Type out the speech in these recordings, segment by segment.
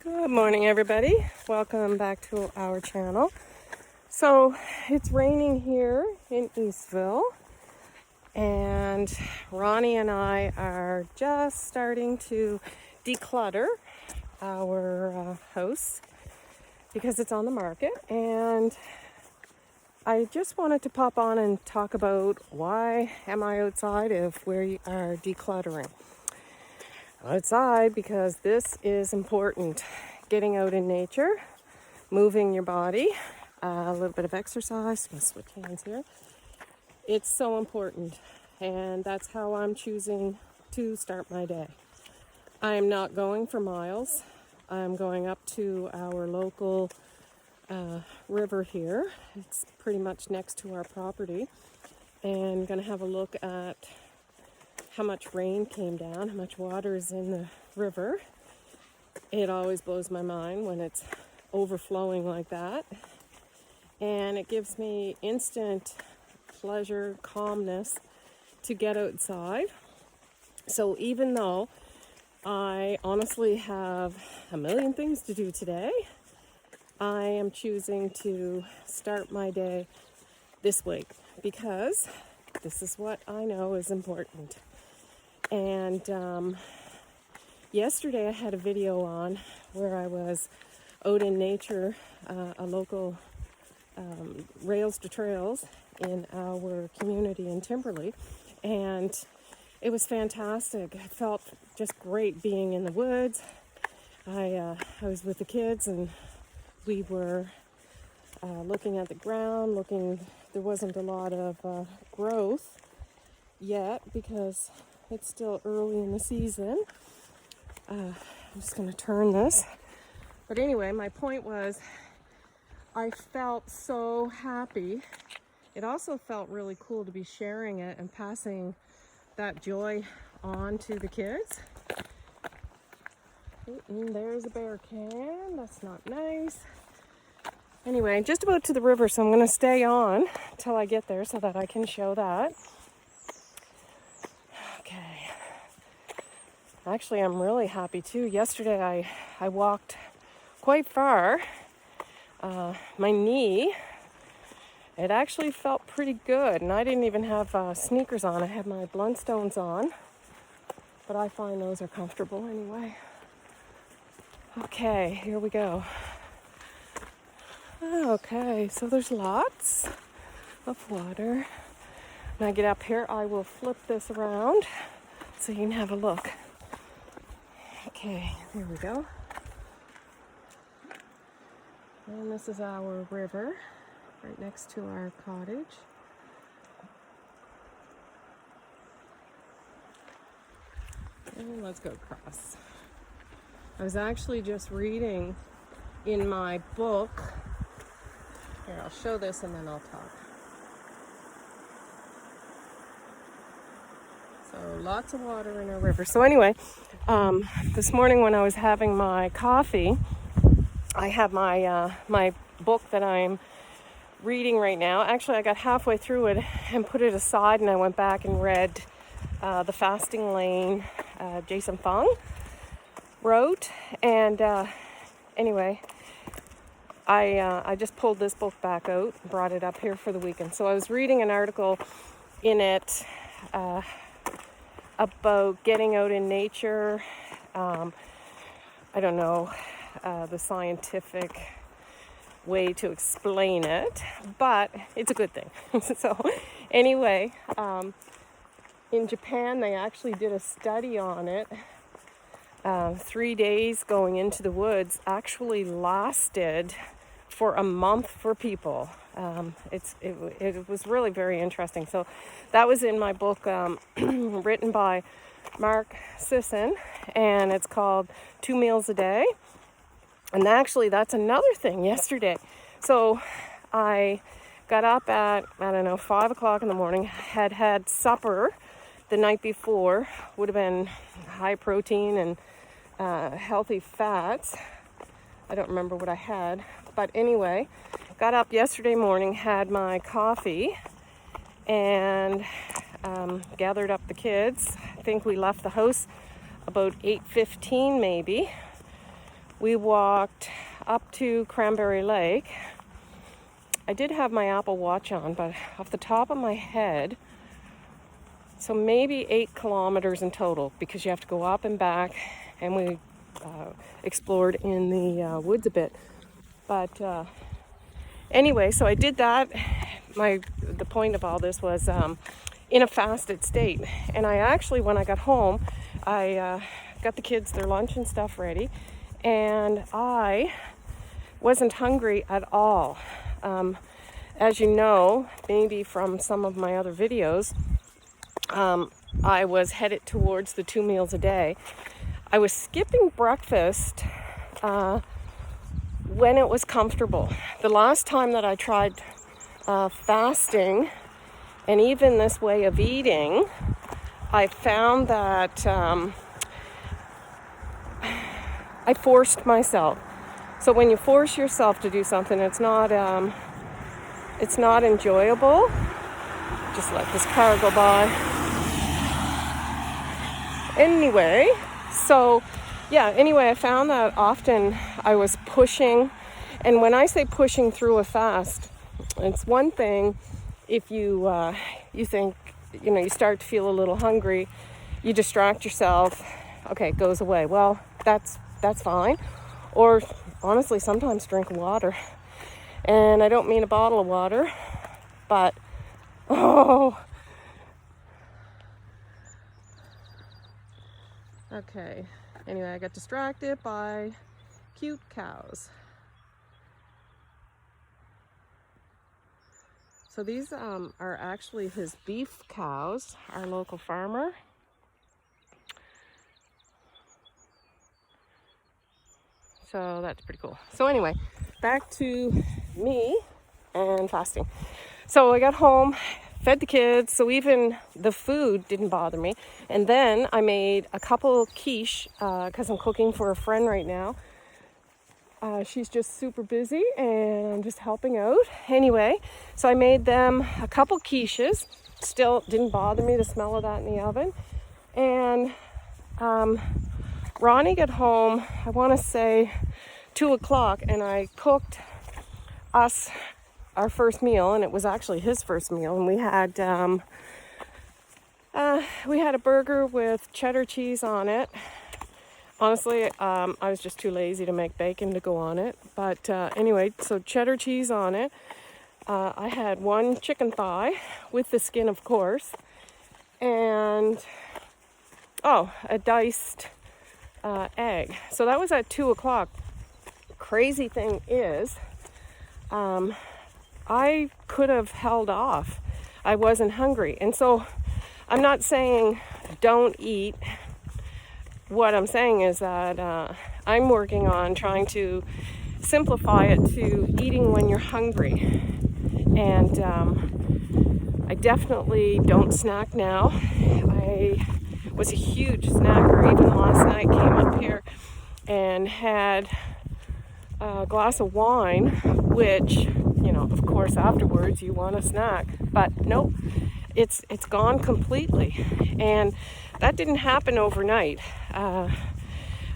Good morning, everybody. Welcome back to our channel. So it's raining here in Eastville, and Ronnie and I are just starting to declutter our house because it's on the market. And I just wanted to pop on and talk about why am I outside if we are decluttering. Outside because this is important. Getting out in nature, moving your body, a little bit of exercise. I'm gonna switch hands here. It's so important, and that's how I'm choosing to start my day. I am not going for miles. I'm going up to our local river here. It's pretty much next to our property, and I'm gonna have a look at how much rain came down, how much water is in the river. It always blows my mind when it's overflowing like that. And it gives me instant pleasure, calmness to get outside. So even though I honestly have a million things to do today, I am choosing to start my day this way because this is what I know is important. And yesterday I had a video on where I was out in nature, a local Rails to Trails in our community in Timberley, and it was fantastic. I felt just great being in the woods. I was with the kids, and we were looking at the ground, there wasn't a lot of growth yet because it's still early in the season. I'm just going to turn this. But anyway, my point was I felt so happy. It also felt really cool to be sharing it and passing that joy on to the kids. And there's a bear can. That's not nice. Anyway, just about to the river, so I'm going to stay on till I get there so that I can show that. Okay. Actually, I'm really happy too. Yesterday I walked quite far. My knee, it actually felt pretty good, and I didn't even have sneakers on. I had my Blundstones on, but I find those are comfortable anyway. Okay, here we go. Okay, so there's lots of water. When I get up here, I will flip this around so you can have a look. Okay, here we go. And this is our river right next to our cottage. And let's go across. I was actually just reading in my book. Here, I'll show this and then I'll talk. So lots of water in our river. So anyway, this morning when I was having my coffee, I have my book that I'm reading right now. Actually, I got halfway through it and put it aside, and I went back and read The Fasting Lane, Jason Fung wrote. And anyway, I just pulled this book back out, brought it up here for the weekend. So I was reading an article in it about getting out in nature. I don't know the scientific way to explain it, but it's a good thing. So anyway, in Japan, they actually did a study on it. 3 days going into the woods actually lasted for a month for people. It was really very interesting. So that was in my book, written by Mark Sisson, and it's called 2 Meals a Day. And actually, that's another thing yesterday. So I got up at, 5 o'clock in the morning, had supper the night before, would have been high protein and healthy fats. I don't remember what I had. But anyway, got up yesterday morning, had my coffee, and gathered up the kids. I think we left the house about 8:15 maybe. We walked up to Cranberry Lake. I did have my Apple Watch on, but off the top of my head, so maybe 8 kilometers in total, because you have to go up and back, and we explored in the woods a bit. But anyway, so I did that. The point of all this was in a fasted state. And I actually, when I got home, I got the kids their lunch and stuff ready, and I wasn't hungry at all. As you know, maybe from some of my other videos, I was headed towards the 2 meals a day. I was skipping breakfast when it was comfortable. The last time that I tried fasting, and even this way of eating, I found that I forced myself. So when you force yourself to do something, it's not enjoyable. Just let this car go by. Anyway, I found that often I was pushing, and when I say pushing through a fast, it's one thing if you think, you start to feel a little hungry, you distract yourself, okay, it goes away. Well, that's fine. Or honestly, sometimes drink water. And I don't mean a bottle of water, but okay. Anyway, I got distracted by cute cows. So these are actually his beef cows, our local farmer. So that's pretty cool. So anyway, back to me and fasting. So I got home, fed the kids, so even the food didn't bother me. And then I made a couple quiche because I'm cooking for a friend right now. She's just super busy and I'm just helping out. Anyway, so I made them a couple quiches. Still didn't bother me, the smell of that in the oven. And Ronnie got home, I want to say 2 o'clock, and I cooked us our first meal, and it was actually his first meal. And we had a burger with cheddar cheese on it. Honestly, I was just too lazy to make bacon to go on it. But anyway, so cheddar cheese on it. I had 1 chicken thigh with the skin, of course, and a diced egg. So that was at 2 o'clock. Crazy thing is, I could have held off. I wasn't hungry. And so I'm not saying don't eat. What I'm saying is that I'm working on trying to simplify it to eating when you're hungry. And I definitely don't snack now. I was a huge snacker. Even last night came up here and had a glass of wine, which, of course, afterwards you want a snack. But nope, it's gone completely. And that didn't happen overnight. I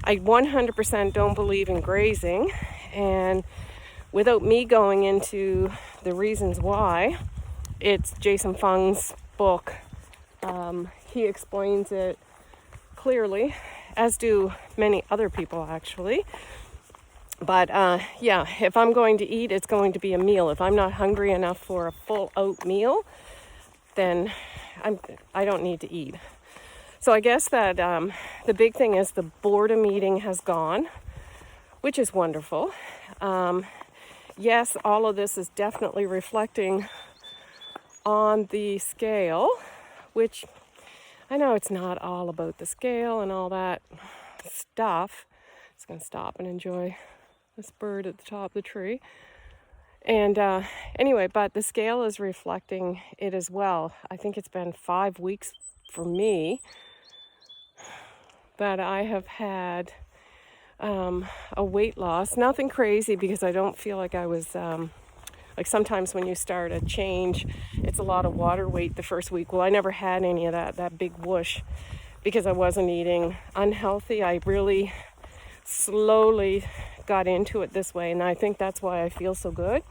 100% don't believe in grazing, and without me going into the reasons why, it's Jason Fung's book. He explains it clearly, as do many other people actually. But if I'm going to eat, it's going to be a meal. If I'm not hungry enough for a full out meal, then I don't need to eat. So I guess that the big thing is the boredom eating has gone, which is wonderful. Yes, all of this is definitely reflecting on the scale, which I know it's not all about the scale and all that stuff. Just going to stop and enjoy this bird at the top of the tree. And anyway, but the scale is reflecting it as well. I think it's been 5 weeks for me that I have had a weight loss. Nothing crazy, because I don't feel like I was, like sometimes when you start a change, it's a lot of water weight the first week. Well, I never had any of that big whoosh, because I wasn't eating unhealthy. I really slowly got into it this way, and I think that's why I feel so good,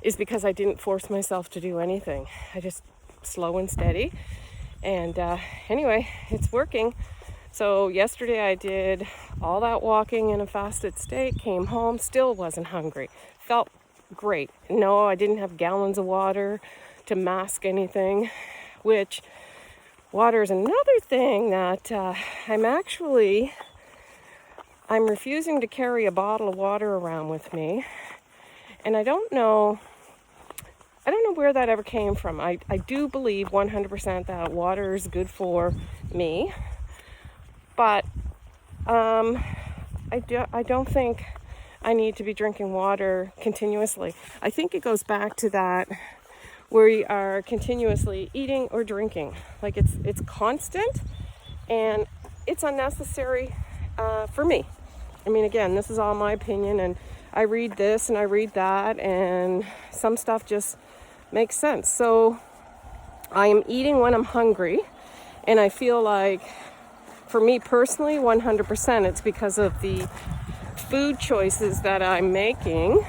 is because I didn't force myself to do anything. I just slow and steady. And anyway, it's working. So yesterday I did all that walking in a fasted state, came home, still wasn't hungry. Felt great. No, I didn't have gallons of water to mask anything, which water is another thing that I'm refusing to carry a bottle of water around with me. And I don't know where that ever came from. I do believe 100% that water is good for me, but I don't think I need to be drinking water continuously. I think it goes back to that where we are continuously eating or drinking. Like it's constant and it's unnecessary for me. I mean, again, this is all my opinion, and I read this and I read that, and some stuff just makes sense. So I am eating when I'm hungry, and I feel like, for me personally, 100% it's because of the food choices that I'm making.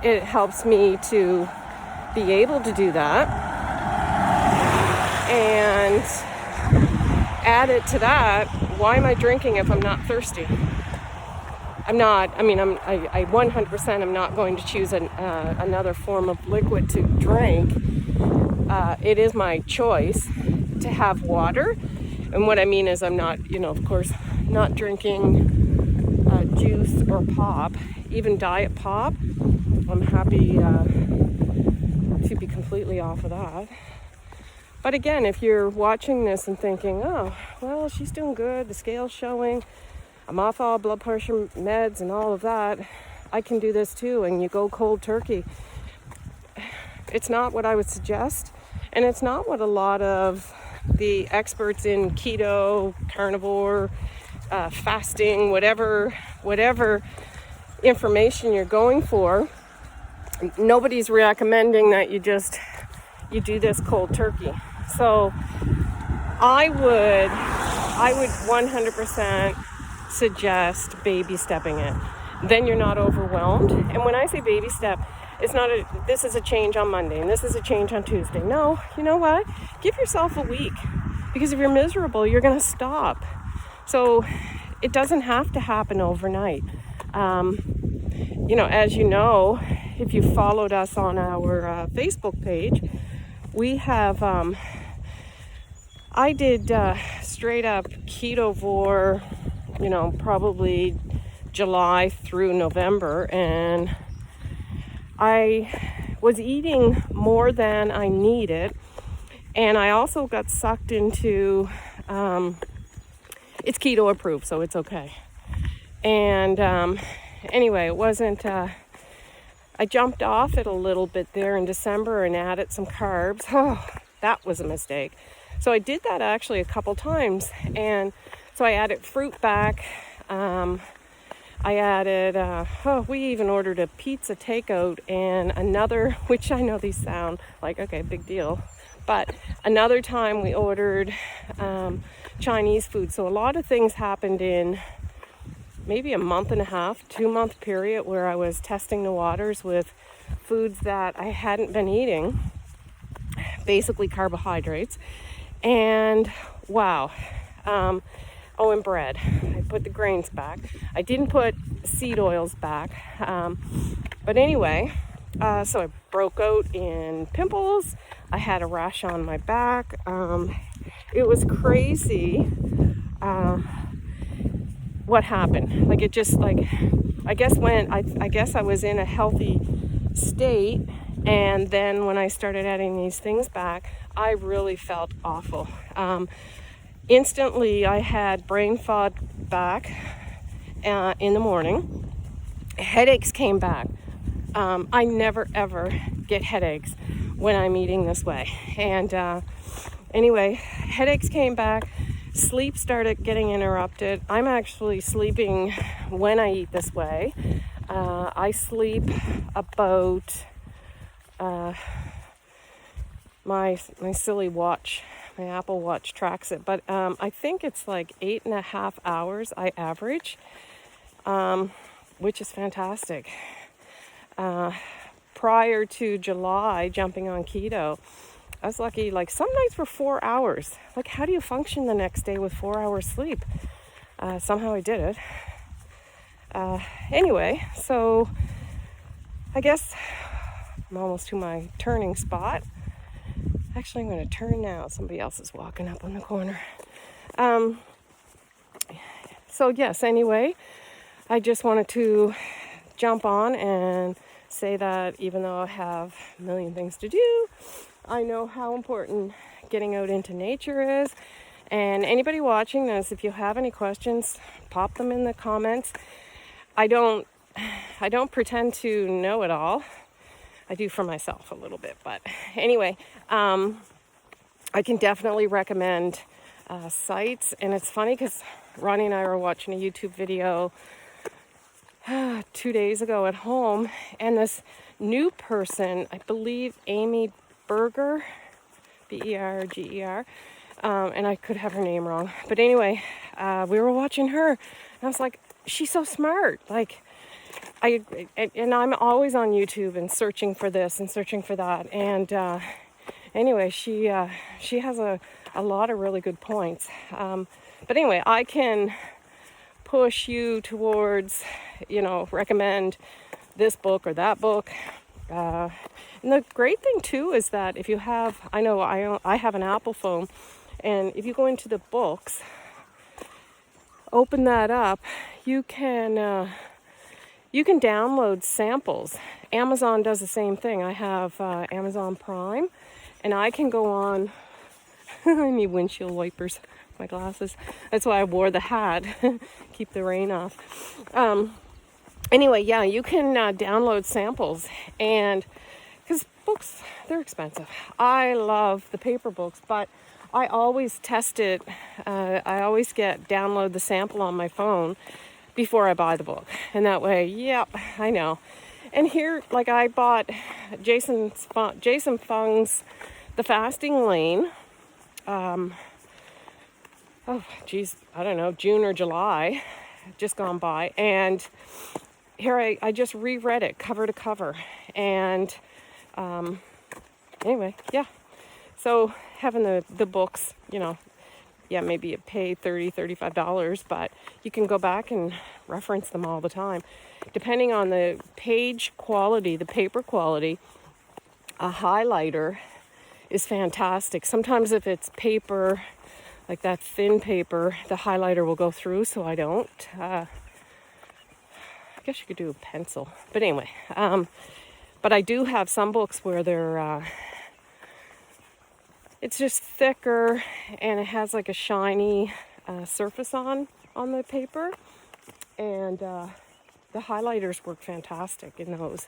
It helps me to be able to do that. And added to that, why am I drinking if I'm not thirsty? I 100% am not going to choose another form of liquid to drink. It is my choice to have water. And what I mean is I'm not, of course, not drinking juice or pop, even diet pop. I'm happy to be completely off of that. But again, if you're watching this and thinking, oh, well, she's doing good, the scale's showing, I'm off all blood pressure meds and all of that, I can do this too, and you go cold turkey. It's not what I would suggest, and it's not what a lot of the experts in keto, carnivore, fasting, whatever information you're going for, nobody's recommending that you do this cold turkey. So I would 100% suggest baby stepping it. Then you're not overwhelmed. And when I say baby step, it's not this is a change on Monday and this is a change on Tuesday. No, you know what? Give yourself a week, because if you're miserable, you're going to stop. So it doesn't have to happen overnight. As you know, if you followed us on our Facebook page, we have, I did straight up ketovore, probably July through November, and I was eating more than I needed, and I also got sucked into, it's keto approved, so it's okay. And anyway, it wasn't, I jumped off it a little bit there in December and added some carbs. Oh, that was a mistake. So I did that actually a couple times, and so I added fruit back. I added, we even ordered a pizza takeout and another, which I know these sound like, okay, big deal. But another time we ordered Chinese food. So a lot of things happened in maybe a month and a half, 2-month period where I was testing the waters with foods that I hadn't been eating, basically carbohydrates. And wow. And bread. I put the grains back. I didn't put seed oils back. But anyway, so I broke out in pimples. I had a rash on my back. It was crazy what happened. Like, it just, I guess I was in a healthy state, and then when I started adding these things back, I really felt awful. Instantly, I had brain fog back in the morning. Headaches came back. I never, ever get headaches when I'm eating this way. And anyway, headaches came back. Sleep started getting interrupted. I'm actually sleeping when I eat this way. I sleep about, my silly watch My Apple Watch tracks it, but I think it's like 8.5 hours I average, which is fantastic. Prior to July jumping on keto, I was lucky, like some nights were 4 hours. Like, how do you function the next day with 4 hours sleep? Somehow I did it. Anyway, so I guess I'm almost to my turning spot. Actually, I'm going to turn now. Somebody else is walking up on the corner. So yes, anyway, I just wanted to jump on and say that even though I have a million things to do, I know how important getting out into nature is. And anybody watching this, if you have any questions, pop them in the comments. I don't pretend to know it all. I do for myself a little bit, but anyway, I can definitely recommend sites. And it's funny because Ronnie and I were watching a YouTube video 2 days ago at home, and this new person, I believe Amy Berger, Berger, and I could have her name wrong, but anyway, we were watching her, and I was like, she's so smart. Like, I'm always on YouTube and searching for this and searching for that. And anyway, she has a lot of really good points. But anyway, I can push you towards, recommend this book or that book. And the great thing too is that if you have, I have an Apple phone, and if you go into the books, open that up, you can download samples. Amazon does the same thing. I have Amazon Prime, and I can go on. I need windshield wipers, my glasses. That's why I wore the hat, keep the rain off. Anyway, yeah, you can download samples, and because books, they're expensive. I love the paper books, but I always test it. I always download the sample on my phone before I buy the book. And that way, yep, I know. And here, like, I bought Jason Fung's The Fasting Lane. I don't know, June or July, just gone by. And here I just reread it cover to cover. And anyway, yeah. So having the books, maybe you pay $30, $35, but you can go back and reference them all the time. Depending on the page quality, the paper quality, a highlighter is fantastic. Sometimes if it's paper, like that thin paper, the highlighter will go through, so I don't. I guess you could do a pencil. But anyway, but I do have some books where they're... it's just thicker, and it has like a shiny surface on the paper, and the highlighters work fantastic in those.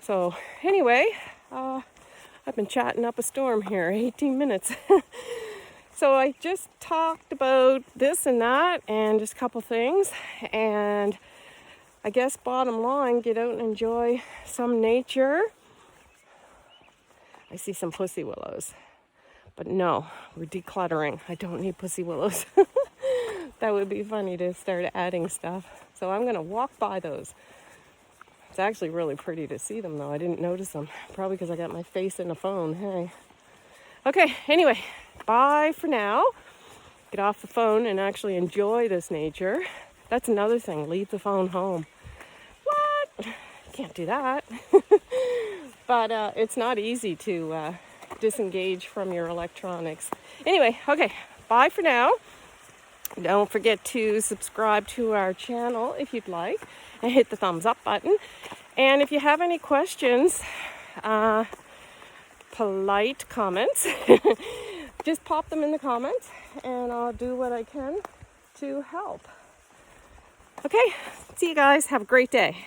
So anyway, I've been chatting up a storm here, 18 minutes. So I just talked about this and that and just a couple things, and I guess bottom line, get out and enjoy some nature. I see some pussy willows. But no, we're decluttering. I don't need pussy willows. That would be funny to start adding stuff. So I'm going to walk by those. It's actually really pretty to see them, though. I didn't notice them. Probably because I got my face in the phone. Hey. Okay, anyway, bye for now. Get off the phone and actually enjoy this nature. That's another thing. Leave the phone home. What? Can't do that. But it's not easy to... disengage from your electronics. Anyway, okay, bye for now. Don't forget to subscribe to our channel if you'd like, and hit the thumbs up button. And if you have any questions, polite comments, just pop them in the comments, and I'll do what I can to help. Okay, see you guys. Have a great day.